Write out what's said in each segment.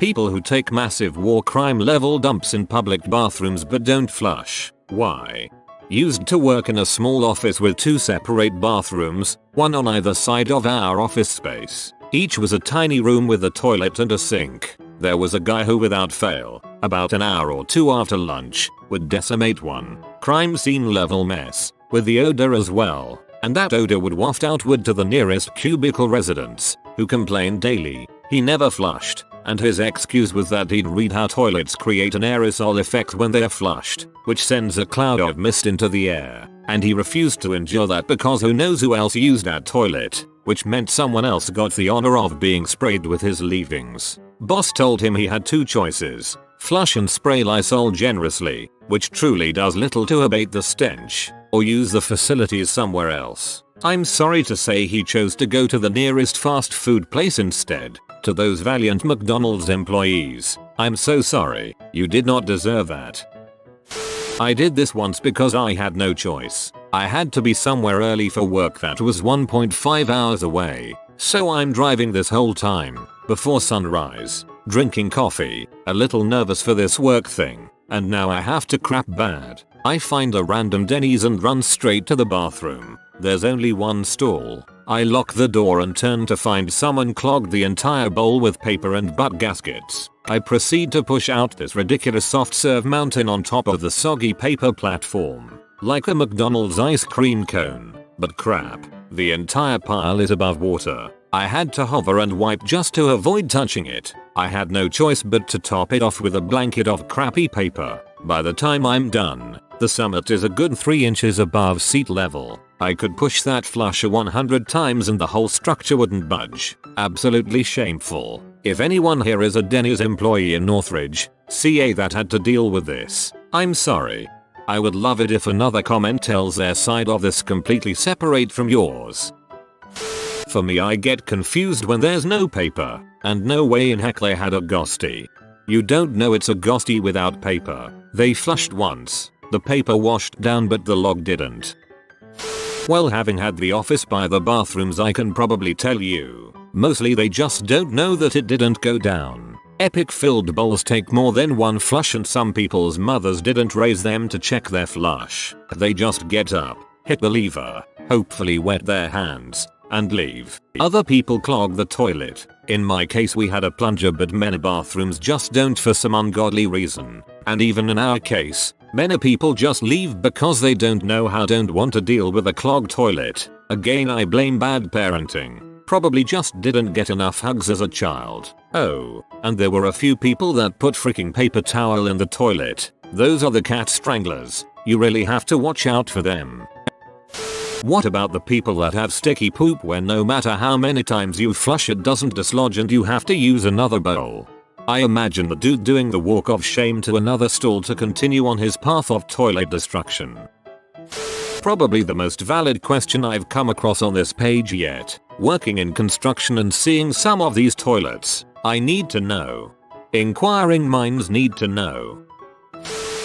People who take massive war crime level dumps in public bathrooms but don't flush. Why? Used to work in a small office with 2 separate bathrooms, one on either side of our office space. Each was a tiny room with a toilet and a sink. There was a guy who without fail, about an hour or 2 after lunch, would decimate one crime scene level mess, with the odor as well, and that odor would waft outward to the nearest cubicle residents, who complained daily. He never flushed, and his excuse was that he'd read how toilets create an aerosol effect when they're flushed, which sends a cloud of mist into the air, and he refused to endure that because who knows who else used that toilet, which meant someone else got the honor of being sprayed with his leavings. Boss told him he had 2 choices, flush and spray Lysol generously, which truly does little to abate the stench, or use the facilities somewhere else. I'm sorry to say he chose to go to the nearest fast food place instead. To those valiant McDonald's employees, I'm so sorry, you did not deserve that. I did this once because I had no choice. I had to be somewhere early for work that was 1.5 hours away, so I'm driving this whole time, before sunrise, drinking coffee, a little nervous for this work thing, and now I have to crap bad. I find a random Denny's and run straight to the bathroom. There's only one stall. I lock the door and turn to find someone clogged the entire bowl with paper and butt gaskets. I proceed to push out this ridiculous soft serve mountain on top of the soggy paper platform, like a McDonald's ice cream cone. But crap, the entire pile is above water. I had to hover and wipe just to avoid touching it. I had no choice but to top it off with a blanket of crappy paper. By the time I'm done, the summit is a good 3 inches above seat level. I could push that flusher 100 times and the whole structure wouldn't budge. Absolutely shameful. If anyone here is a Denny's employee in Northridge, CA that had to deal with this, I'm sorry. I would love it if another comment tells their side of this completely separate from yours. For me, I get confused when there's no paper, and no way in heck they had a ghosty. You don't know it's a ghosty without paper. They flushed once, the paper washed down but the log didn't. Well, having had the office by the bathrooms, I can probably tell you, mostly they just don't know that it didn't go down. Epic filled bowls take more than one flush and some people's mothers didn't raise them to check their flush. They just get up, hit the lever, hopefully wet their hands, and leave. Other people clog the toilet. In my case we had a plunger but many bathrooms just don't for some ungodly reason. And even in our case, many people just leave because they don't know how, don't want to deal with a clogged toilet. Again, I blame bad parenting. Probably just didn't get enough hugs as a child. Oh, and there were a few people that put freaking paper towel in the toilet. Those are the cat stranglers. You really have to watch out for them. What about the people that have sticky poop where no matter how many times you flush it doesn't dislodge and you have to use another bowl? I imagine the dude doing the walk of shame to another stall to continue on his path of toilet destruction. Probably the most valid question I've come across on this page yet. Working in construction and seeing some of these toilets, I need to know. Inquiring minds need to know.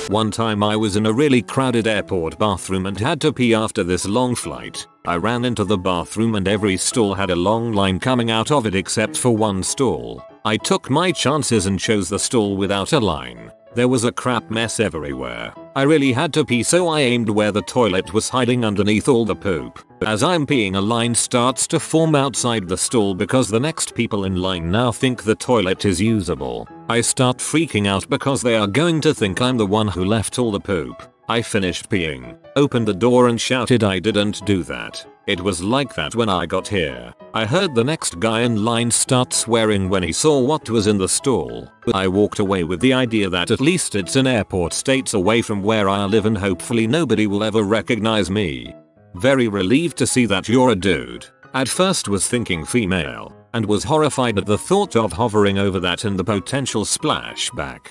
One time I was in a really crowded airport bathroom and had to pee after this long flight. I ran into the bathroom and every stall had a long line coming out of it except for one stall. I took my chances and chose the stall without a line. There was a crap mess everywhere. I really had to pee, so I aimed where the toilet was hiding underneath all the poop. As I'm peeing, a line starts to form outside the stall because the next people in line now think the toilet is usable. I start freaking out because they are going to think I'm the one who left all the poop. I finished peeing, opened the door and shouted I didn't do that. It was like that when I got here. I heard the next guy in line start swearing when he saw what was in the stall. I walked away with the idea that at least it's an airport states away from where I live and hopefully nobody will ever recognize me. Very relieved to see that you're a dude. At first was thinking female, and was horrified at the thought of hovering over that and the potential splashback.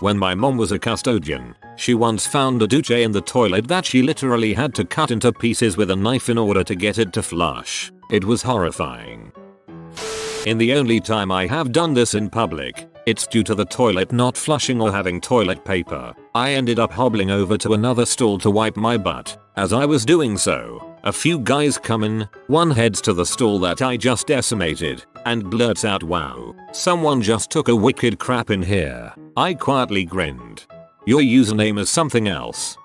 When my mom was a custodian, she once found a douche in the toilet that she literally had to cut into pieces with a knife in order to get it to flush. It was horrifying. In the only time I have done this in public, it's due to the toilet not flushing or having toilet paper. I ended up hobbling over to another stall to wipe my butt. As I was doing so, a few guys come in, one heads to the stall that I just decimated, and blurts out, "Wow, someone just took a wicked crap in here." I quietly grinned. "Your username is something else."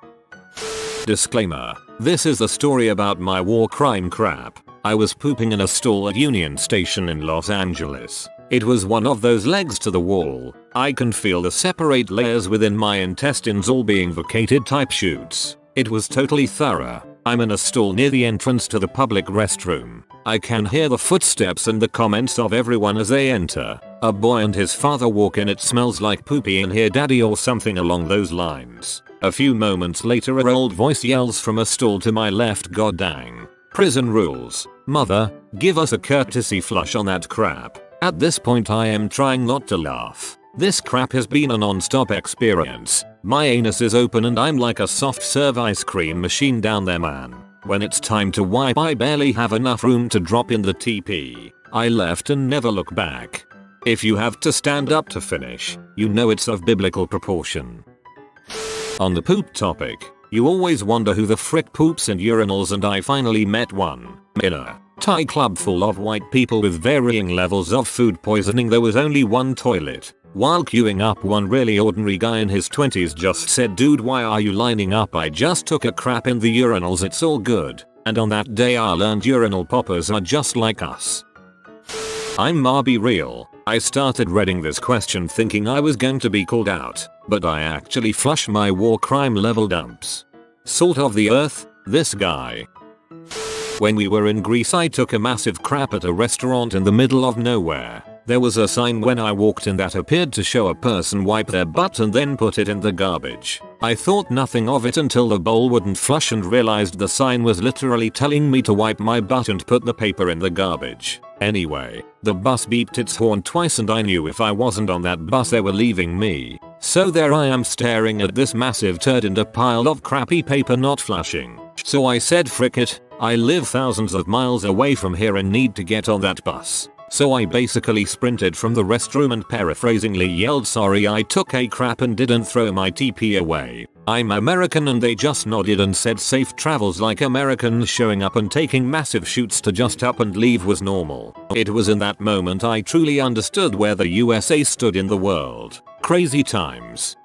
Disclaimer. This is the story about my war crime crap. I was pooping in a stall at Union Station in Los Angeles. It was one of those legs to the wall. I can feel the separate layers within my intestines all being vacated type shoots. It was totally thorough. I'm in a stall near the entrance to the public restroom. I can hear the footsteps and the comments of everyone as they enter. A boy and his father walk in. "It smells like poopy in here, daddy," or something along those lines. A few moments later a old voice yells from a stall to my left, "God dang. Prison rules. Mother, give us a courtesy flush on that crap." At this point I am trying not to laugh. This crap has been a non-stop experience. My anus is open and I'm like a soft serve ice cream machine down there, man. When it's time to wipe I barely have enough room to drop in the TP. I left and never look back. If you have to stand up to finish, you know it's of biblical proportion. On the poop topic, you always wonder who the frick poops in urinals, and I finally met one. In a Thai club full of white people with varying levels of food poisoning, there was only one toilet. While queuing up, one really ordinary guy in his 20s just said, "Dude, why are you lining up? I just took a crap in the urinals, it's all good." And on that day I learned urinal poppers are just like us. I'm be real. I started reading this question thinking I was going to be called out, but I actually flush my war crime level dumps. Salt of the earth, this guy. When we were in Greece I took a massive crap at a restaurant in the middle of nowhere. There was a sign when I walked in that appeared to show a person wipe their butt and then put it in the garbage. I thought nothing of it until the bowl wouldn't flush and realized the sign was literally telling me to wipe my butt and put the paper in the garbage. Anyway, the bus beeped its horn twice and I knew if I wasn't on that bus they were leaving me. So there I am staring at this massive turd in a pile of crappy paper not flushing. So I said, "Frick it, I live thousands of miles away from here and need to get on that bus." So I basically sprinted from the restroom and paraphrasingly yelled, "Sorry, I took a crap and didn't throw my TP away. I'm American," and they just nodded and said safe travels, like Americans showing up and taking massive shoots to just up and leave was normal. It was in that moment I truly understood where the USA stood in the world. Crazy times.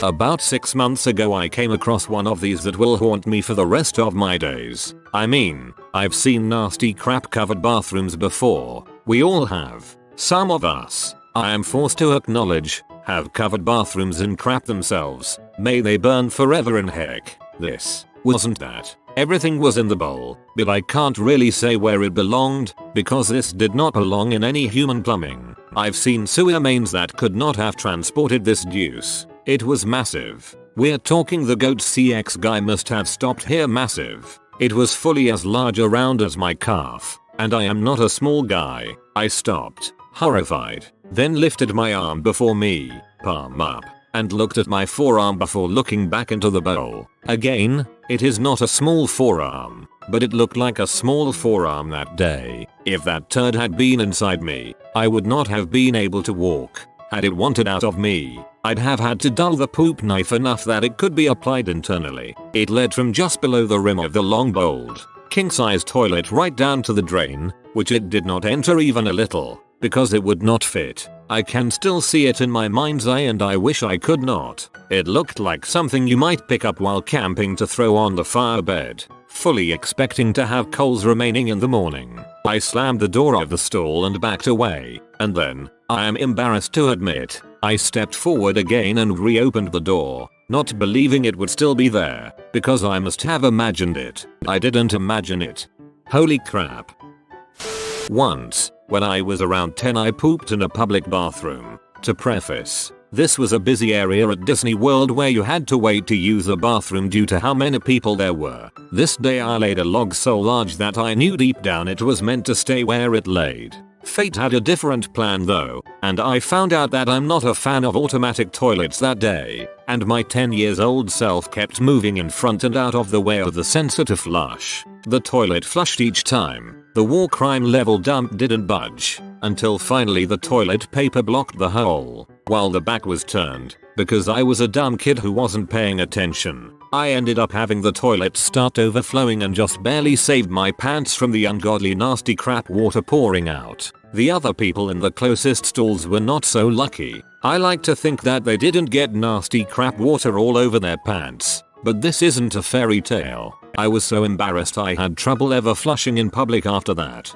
About 6 months ago I came across one of these that will haunt me for the rest of my days. I mean, I've seen nasty crap covered bathrooms before. We all have. Some of us, I am forced to acknowledge, have covered bathrooms in crap themselves. May they burn forever in heck. This wasn't that. Everything was in the bowl, but I can't really say where it belonged, because this did not belong in any human plumbing. I've seen sewer mains that could not have transported this deuce. It was massive. We're talking the GOAT CX guy must have stopped here massive. It was fully as large around as my calf, and I am not a small guy. I stopped, horrified, then lifted my arm before me, palm up, and looked at my forearm before looking back into the bowl. Again, it is not a small forearm, but it looked like a small forearm that day. If that turd had been inside me, I would not have been able to walk. Had it wanted out of me, I'd have had to dull the poop knife enough that it could be applied internally. It led from just below the rim of the long bowled, king-size toilet right down to the drain, which it did not enter even a little, because it would not fit. I can still see it in my mind's eye and I wish I could not. It looked like something you might pick up while camping to throw on the firebed, fully expecting to have coals remaining in the morning. I slammed the door of the stall and backed away, and then, I am embarrassed to admit, I stepped forward again and reopened the door, not believing it would still be there, because I must have imagined it. I didn't imagine it. Holy crap. Once, when I was around 10, I pooped in a public bathroom. To preface, this was a busy area at Disney World where you had to wait to use the bathroom due to how many people there were. This day I laid a log so large that I knew deep down it was meant to stay where it laid. Fate had a different plan though, and I found out that I'm not a fan of automatic toilets that day, and my 10-year-old self kept moving in front and out of the way of the sensor to flush. The toilet flushed each time. The war crime level dump didn't budge, until finally the toilet paper blocked the hole. While the back was turned, because I was a dumb kid who wasn't paying attention, I ended up having the toilet start overflowing and just barely saved my pants from the ungodly nasty crap water pouring out. The other people in the closest stalls were not so lucky. I like to think that they didn't get nasty crap water all over their pants. But this isn't a fairy tale. I was so embarrassed I had trouble ever flushing in public after that.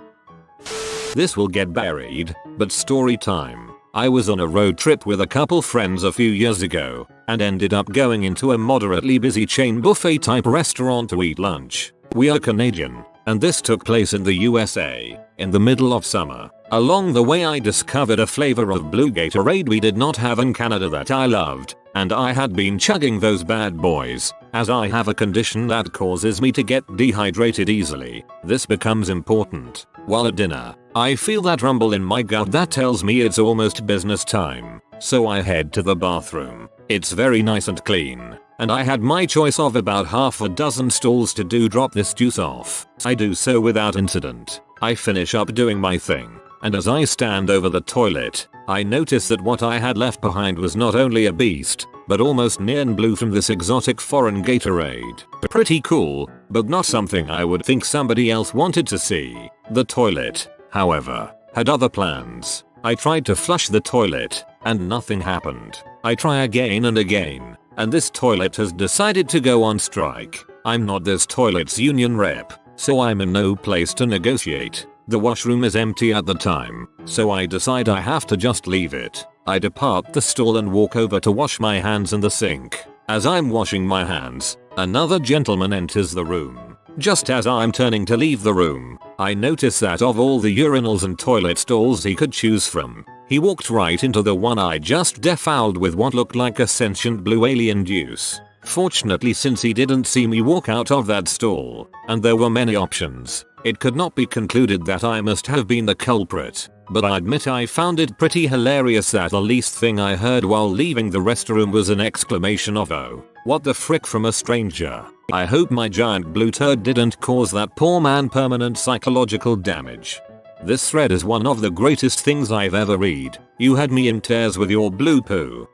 This will get buried, but story time. I was on a road trip with a couple friends a few years ago and ended up going into a moderately busy chain buffet type restaurant to eat lunch. We are Canadian, and this took place in the USA in the middle of summer. Along the way I discovered a flavor of blue Gatorade we did not have in Canada that I loved, and I had been chugging those bad boys, as I have a condition that causes me to get dehydrated easily. This becomes important. While at dinner, I feel that rumble in my gut that tells me it's almost business time, so I head to the bathroom. It's very nice and clean, and I had my choice of about half a dozen stalls to drop this juice off. I do so without incident. I finish up doing my thing, and as I stand over the toilet, I notice that what I had left behind was not only a beast, but almost neon blue from this exotic foreign Gatorade. Pretty cool, but not something I would think somebody else wanted to see. The toilet, however, had other plans. I tried to flush the toilet, and nothing happened. I try again and again, and this toilet has decided to go on strike. I'm not this toilet's union rep, so I'm in no place to negotiate. The washroom is empty at the time, so I decide I have to just leave it. I depart the stall and walk over to wash my hands in the sink. As I'm washing my hands, another gentleman enters the room. Just as I'm turning to leave the room, I notice that of all the urinals and toilet stalls he could choose from, he walked right into the one I just defouled with what looked like a sentient blue alien juice. Fortunately, since he didn't see me walk out of that stall, and there were many options, it could not be concluded that I must have been the culprit. But I admit I found it pretty hilarious that the least thing I heard while leaving the restroom was an exclamation of "Oh, what the frick" from a stranger. I hope my giant blue turd didn't cause that poor man permanent psychological damage. This thread is one of the greatest things I've ever read. You had me in tears with your blue poo.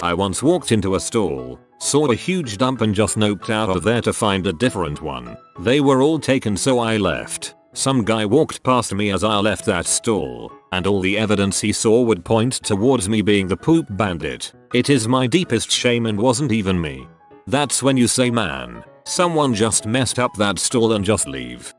I once walked into a stall, saw a huge dump and just noped out of there to find a different one. They were all taken, so I left. Some guy walked past me as I left that stall, and all the evidence he saw would point towards me being the poop bandit. It is my deepest shame and wasn't even me. That's when you say, man, someone just messed up that stall and just leave.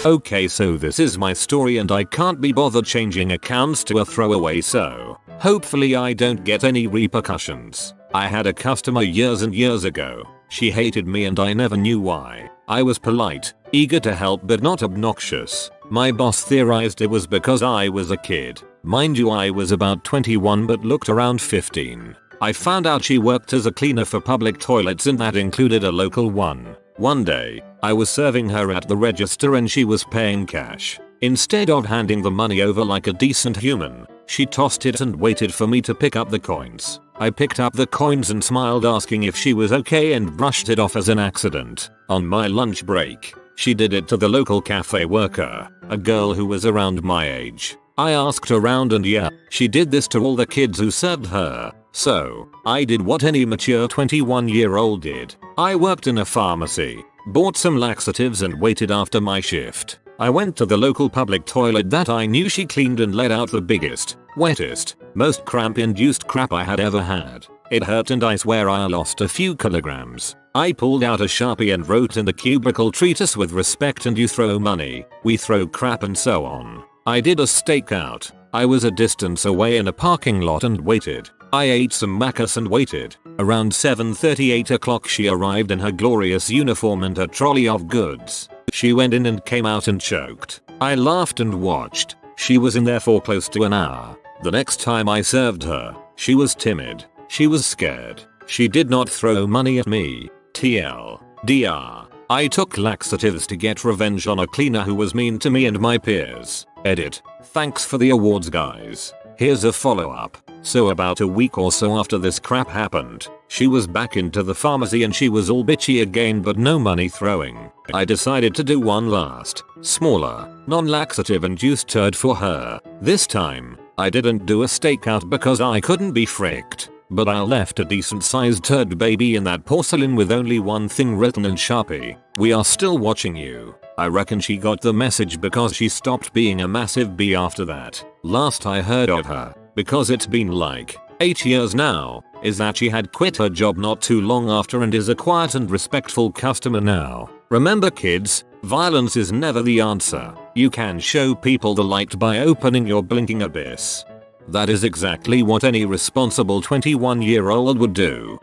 Okay, so this is my story and I can't be bothered changing accounts to a throwaway, so hopefully I don't get any repercussions. I had a customer years and years ago. She hated me and I never knew why. I was polite, eager to help but not obnoxious. My boss theorized it was because I was a kid. Mind you, I was about 21 but looked around 15. I found out she worked as a cleaner for public toilets and that included a local one. One day, I was serving her at the register and she was paying cash. Instead of handing the money over like a decent human, she tossed it and waited for me to pick up the coins. I picked up the coins and smiled, asking if she was okay, and brushed it off as an accident. On my lunch break, she did it to the local cafe worker, a girl who was around my age. I asked around and yeah, she did this to all the kids who served her. So, I did what any mature 21-year-old did. I worked in a pharmacy, bought some laxatives and waited after my shift. I went to the local public toilet that I knew she cleaned and let out the biggest, wettest, most cramp-induced crap I had ever had. It hurt and I swear I lost a few kilograms. I pulled out a Sharpie and wrote in the cubicle, "Treat us with respect and you throw money, we throw crap," and so on. I did a stakeout. I was a distance away in a parking lot and waited. I ate some macas and waited. Around 7:30, 8 o'clock she arrived in her glorious uniform and her trolley of goods. She went in and came out and choked. I laughed and watched. She was in there for close to an hour. The next time I served her, she was timid. She was scared. She did not throw money at me. TLDR. I took laxatives to get revenge on a cleaner who was mean to me and my peers. Edit. Thanks for the awards, guys. Here's a follow-up. So about a week or so after this crap happened, she was back into the pharmacy and she was all bitchy again but no money throwing. I decided to do one last, smaller, non-laxative induced turd for her. This time, I didn't do a stakeout because I couldn't be fricked, but I left a decent sized turd baby in that porcelain with only one thing written in Sharpie: "We are still watching you." I reckon she got the message because she stopped being a massive bee after that. Last I heard of her, because it's been like 8 years now, is that she had quit her job not too long after and is a quiet and respectful customer now. Remember kids, violence is never the answer. You can show people the light by opening your blinking abyss. That is exactly what any responsible 21-year-old would do.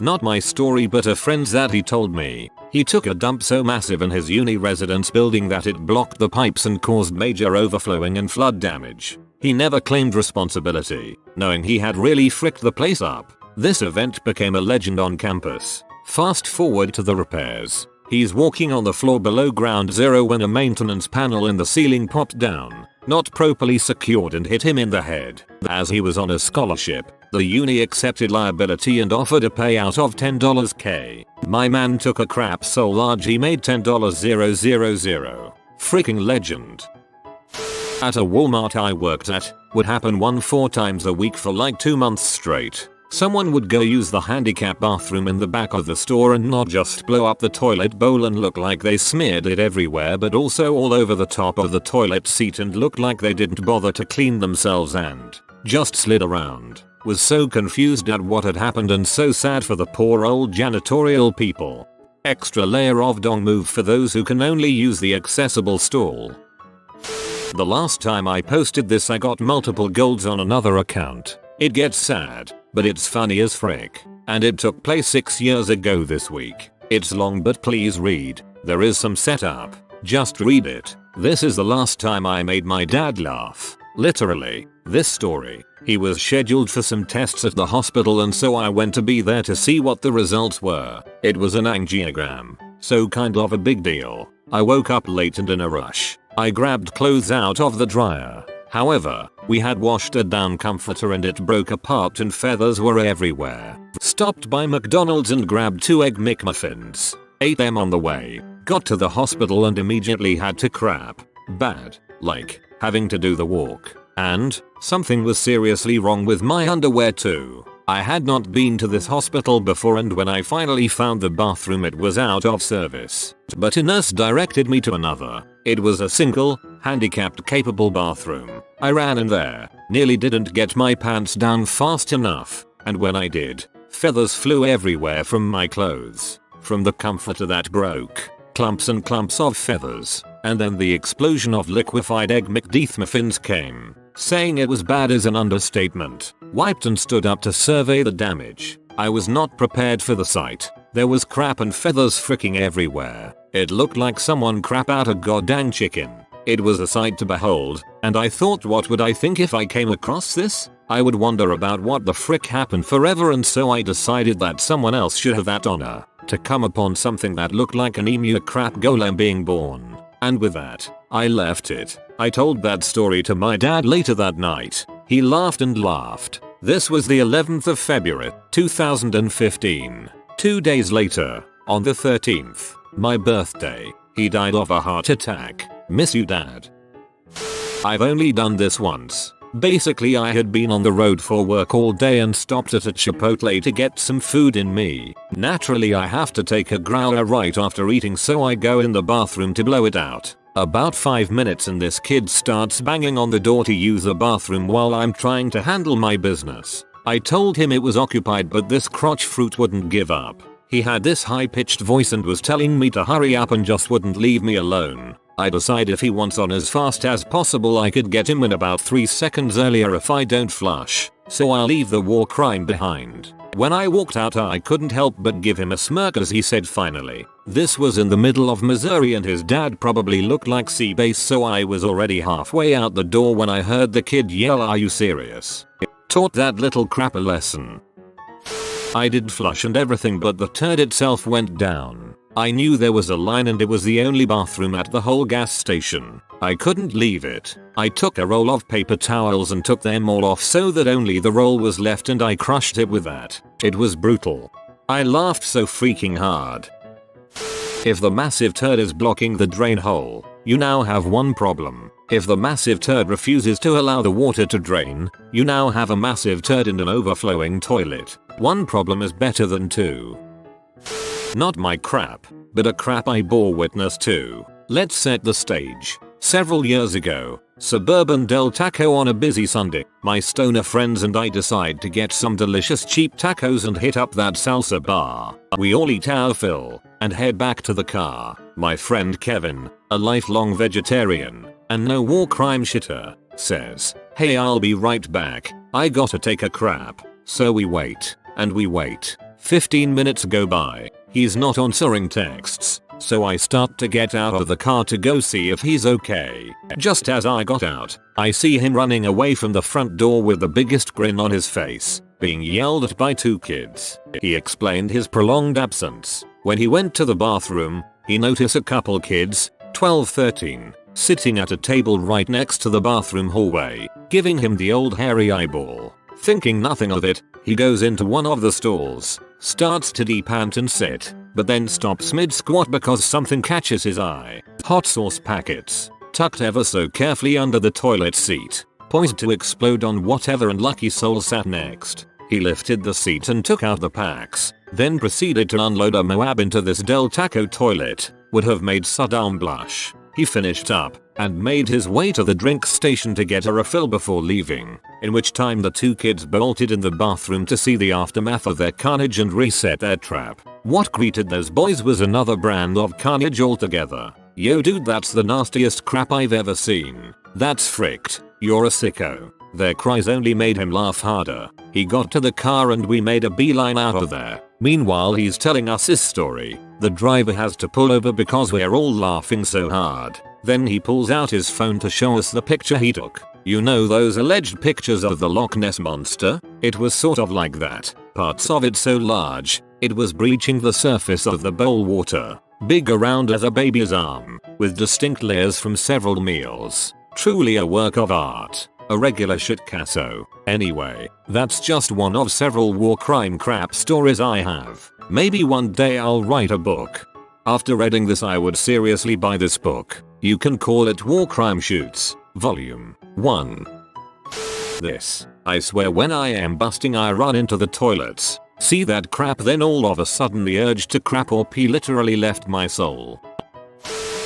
Not my story but a friend's that he told me. He took a dump so massive in his uni residence building that it blocked the pipes and caused major overflowing and flood damage. He never claimed responsibility, knowing he had really fricked the place up. This event became a legend on campus. Fast forward to the repairs. He's walking on the floor below ground zero when a maintenance panel in the ceiling popped down, not properly secured, and hit him in the head. As he was on a scholarship, the uni accepted liability and offered a payout of $10K. My man took a crap so large he made $10,000. Freaking legend. At a Walmart I worked at, would happen 4 times a week for like 2 months straight. Someone would go use the handicap bathroom in the back of the store and not just blow up the toilet bowl and look like they smeared it everywhere, but also all over the top of the toilet seat and look like they didn't bother to clean themselves and just slid around. Was so confused at what had happened and so sad for the poor old janitorial people. Extra layer of dong move for those who can only use the accessible stall. The last time I posted this I got multiple golds on another account. It gets sad, but it's funny as frick. And it took place 6 years ago this week. It's long but please read. There is some setup. Just read it. This is the last time I made my dad laugh. Literally. This story. He was scheduled for some tests at the hospital and so I went to be there to see what the results were. It was an angiogram. So kind of a big deal. I woke up late and in a rush. I grabbed clothes out of the dryer. However, we had washed a down comforter and it broke apart and feathers were everywhere. Stopped by McDonald's and grabbed 2 Egg McMuffins. Ate them on the way. Got to the hospital and immediately had to crap. Bad. Like, having to do the walk. And, something was seriously wrong with my underwear too. I had not been to this hospital before and when I finally found the bathroom it was out of service. But a nurse directed me to another. It was a single, handicapped capable bathroom. I ran in there, nearly didn't get my pants down fast enough, and when I did, feathers flew everywhere from my clothes. From the comforter that broke, clumps and clumps of feathers, and then the explosion of liquefied Egg McMuffins came. Saying it was bad is an understatement. Wiped and stood up to survey the damage. I was not prepared for the sight. There was crap and feathers fricking everywhere. It looked like someone crap out a goddamn chicken. It was a sight to behold, and I thought, what would I think if I came across this? I would wonder about what the frick happened forever, and so I decided that someone else should have that honor to come upon something that looked like an emu crap golem being born. And with that, I left it. I told that story to my dad later that night. He laughed and laughed. This was the 11th of February, 2015. 2 days later, on the 13th, my birthday, he died of a heart attack. Miss you, Dad. I've only done this once. Basically, I had been on the road for work all day and stopped at a Chipotle to get some food in me. Naturally, I have to take a growler right after eating, so I go in the bathroom to blow it out. About 5 minutes and this kid starts banging on the door to use the bathroom while I'm trying to handle my business. I told him it was occupied, but this crotch fruit wouldn't give up. He had this high-pitched voice and was telling me to hurry up and just wouldn't leave me alone. I decide if he wants on as fast as possible I could get him in about 3 seconds earlier if I don't flush. So I'll leave the war crime behind. When I walked out I couldn't help but give him a smirk as he said finally. This was in the middle of Missouri and his dad probably looked like Seabase, so I was already halfway out the door when I heard the kid yell, "Are you serious?" It taught that little crap a lesson. I did flush and everything, but the turd itself went down. I knew there was a line and it was the only bathroom at the whole gas station. I couldn't leave it. I took a roll of paper towels and took them all off so that only the roll was left, and I crushed it with that. It was brutal. I laughed so freaking hard. If the massive turd is blocking the drain hole, you now have one problem. If the massive turd refuses to allow the water to drain, you now have a massive turd in an overflowing toilet. One problem is better than two. Not my crap. but a crap I bore witness to. Let's set the stage. Several years ago, suburban Del Taco on a busy Sunday, my stoner friends and I decide to get some delicious cheap tacos and hit up that salsa bar. We all eat our fill and head back to the car. My friend Kevin, a lifelong vegetarian and no war crime shitter, says, "Hey, I'll be right back. I gotta take a crap." So we wait, and we wait. 15 minutes go by. He's not answering texts, so I start to get out of the car to go see if he's okay. Just as I got out, I see him running away from the front door with the biggest grin on his face, being yelled at by 2 kids. He explained his prolonged absence. When he went to the bathroom, he noticed a couple kids, 12-13, sitting at a table right next to the bathroom hallway, giving him the old hairy eyeball. Thinking nothing of it, he goes into one of the stalls, starts to depant and sit, but then stops mid-squat because something catches his eye. Hot sauce packets, tucked ever so carefully under the toilet seat, poised to explode on whatever unlucky soul sat next. He lifted the seat and took out the packs, then proceeded to unload a Moab into this Del Taco toilet. Would have made Saddam blush. He finished up and made his way to the drink station to get a refill before leaving, in which time the 2 kids bolted in the bathroom to see the aftermath of their carnage and reset their trap. What greeted those boys was another brand of carnage altogether. Yo dude, that's the nastiest crap I've ever seen. That's fricked. You're a sicko. Their cries only made him laugh harder. He got to the car and we made a beeline out of there. Meanwhile, he's telling us his story. The driver has to pull over because we're all laughing so hard. Then he pulls out his phone to show us the picture he took. You know those alleged pictures of the Loch Ness monster? It was sort of like that. Parts of it so large, it was breaching the surface of the bowl water. Big around as a baby's arm, with distinct layers from several meals. Truly a work of art. A regular shitcasso. Anyway, that's just one of several war crime crap stories I have. Maybe one day I'll write a book. After reading this, I would seriously buy this book. You can call it War Crime Shoots, Volume 1. This, I swear, when I am busting I run into the toilets, see that crap, then all of a sudden the urge to crap or pee literally left my soul.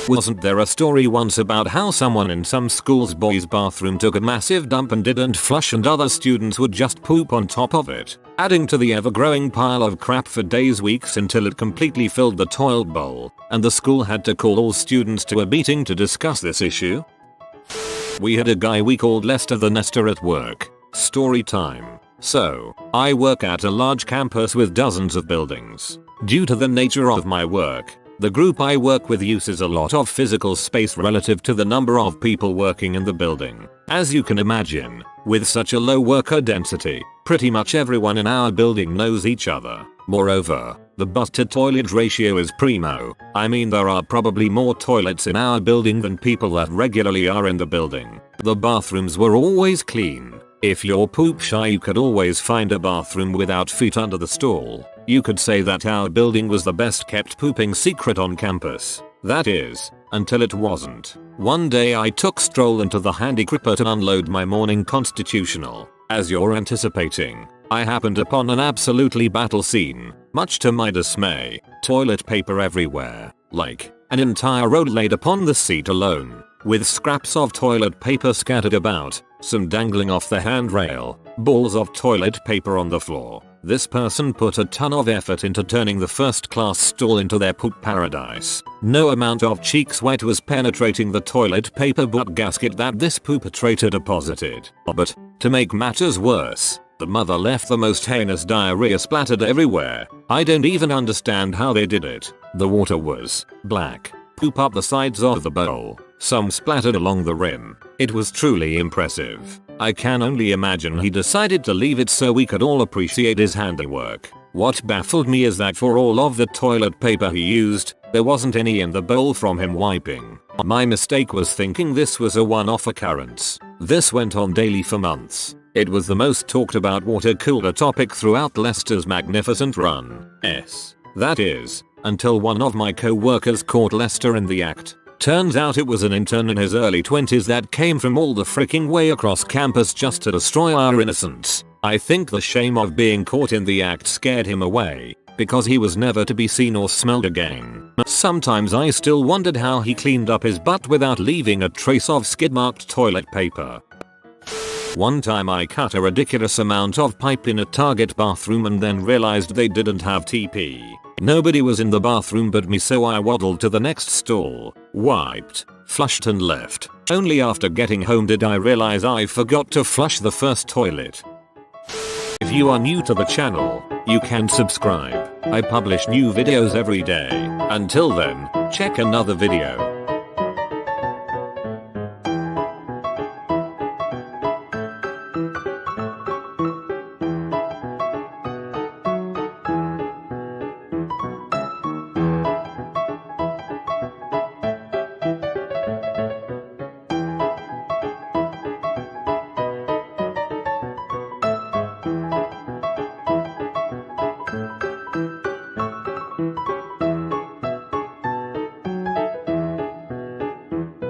Wasn't there a story once about how someone in some school's boys' bathroom took a massive dump and didn't flush, and other students would just poop on top of it, adding to the ever-growing pile of crap for days, weeks, until it completely filled the toilet bowl, and the school had to call all students to a meeting to discuss this issue? We had a guy we called Lester the Nester at work. Story time. So, I work at a large campus with dozens of buildings. Due to the nature of my work, the group I work with uses a lot of physical space relative to the number of people working in the building. As you can imagine, with such a low worker density, pretty much everyone in our building knows each other. Moreover, the bus to toilet ratio is primo. I mean, there are probably more toilets in our building than people that regularly are in the building. The bathrooms were always clean. If you're poop shy, you could always find a bathroom without feet under the stall. You could say that our building was the best kept pooping secret on campus. That is, until it wasn't. One day I took stroll into the handy cripper to unload my morning constitutional. As you're anticipating, I happened upon an absolutely battle scene. Much to my dismay, toilet paper everywhere. Like, an entire roll laid upon the seat alone, with scraps of toilet paper scattered about, some dangling off the handrail, balls of toilet paper on the floor. This person put a ton of effort into turning the first-class stall into their poop paradise. No amount of cheek sweat was penetrating the toilet paper butt gasket that this perpetrator deposited. But, to make matters worse, the mother left the most heinous diarrhea splattered everywhere. I don't even understand how they did it. The water was black poop up the sides of the bowl, some splattered along the rim. It was truly impressive. I can only imagine he decided to leave it so we could all appreciate his handiwork. What baffled me is that for all of the toilet paper he used, there wasn't any in the bowl from him wiping. My mistake was thinking this was a one-off occurrence. This went on daily for months. It was the most talked about water cooler topic throughout Lester's magnificent run. That is, until one of my co-workers caught Lester in the act. Turns out it was an intern in his early 20s that came from all the freaking way across campus just to destroy our innocence. I think the shame of being caught in the act scared him away. because he was never to be seen or smelled again. Sometimes I still wondered how he cleaned up his butt without leaving a trace of skid-marked toilet paper. One time I cut a ridiculous amount of pipe in a Target bathroom and then realized they didn't have TP. Nobody was in the bathroom but me, so I waddled to the next stall, wiped, flushed and left. Only after getting home did I realize I forgot to flush the first toilet. If you are new to the channel, you can subscribe. I publish new videos every day. Until then, check another video.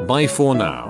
Bye for now.